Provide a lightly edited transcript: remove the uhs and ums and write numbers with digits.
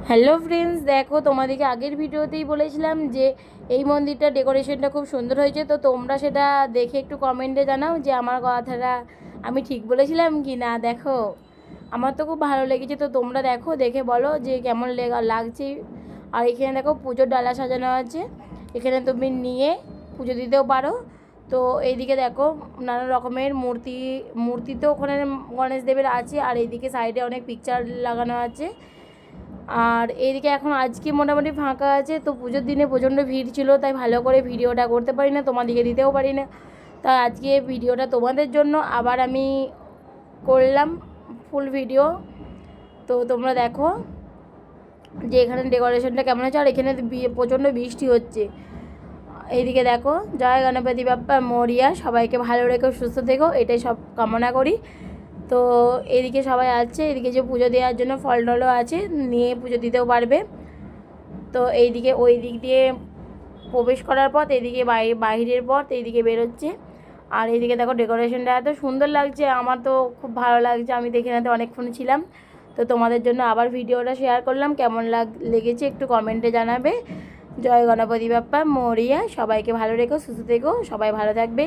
Hello friends, দেখো তোমাদেরকে আগের ভিডিওতেই বলেছিলাম যে এই মন্দিরটা ডেকোরেশনটা খুব সুন্দর হয়েছে। তো তোমরা সেটা দেখে একটু কমেন্টে জানাও যে আমার কথাটা আমি ঠিক বলেছিলাম কি না। দেখো, আমার তো খুব ভালো লেগেছে। তো তোমরা দেখো, দেখে বলো যে কেমন লাগছে। আর এখানে দেখো পুজোর ডালা সাজানো আছে, এখানে তুমি নিয়ে পুজো দিতেও পারো। তো এইদিকে দেখো নানা রকমের মূর্তি মূর্তি তো ওখানে গণেশ দেবের আছে। আর এইদিকে সাইডে অনেক পিকচার লাগানো আছে। আর এইদিকে এখন আজকে মোটামুটি ফাঁকা আছে। তো পুজোর দিনে প্রচণ্ড ভিড় ছিল, তাই ভালো করে ভিডিওটা করতে পারি না, তোমাদেরকে দিতেও পারি না। তাই আজকে ভিডিওটা তোমাদের জন্য আবার আমি করলাম ফুল ভিডিও। তো তোমরা দেখো যে এখানে ডেকোরেশনটা কেমন হচ্ছে। আর এখানে প্রচণ্ড বৃষ্টি হচ্ছে। এইদিকে দেখো, জয় গণপতি বাপ্পা মরিয়া, সবাইকে ভালো রেখো, সুস্থ থেকো, এটাই সব কামনা করি। তো এদিকে সবাই আছে, এদিকে যে পুজো দেওয়ার জন্য ফল টলও আছে, নিয়ে পুজো দিতেও পারবে। তো এইদিকে ওই দিক দিয়ে প্রবেশ করার পথ, এইদিকে বাইরের পথ, এইদিকে বেরোচ্ছে। আর এইদিকে দেখো ডেকোরেশনটা এত সুন্দর লাগছে, আমার তো খুব ভালো লাগছে। আমি দেখে নিতে অনেকক্ষণ ছিলাম। তো তোমাদের জন্য আবার ভিডিওটা শেয়ার করলাম, কেমন লেগেছে একটু কমেন্টে জানাবে। জয় গণপতি বাপ্পা মরিয়া, সবাইকে ভালো রেখো, সুস্থ থেকো, সবাই ভালো থাকবে।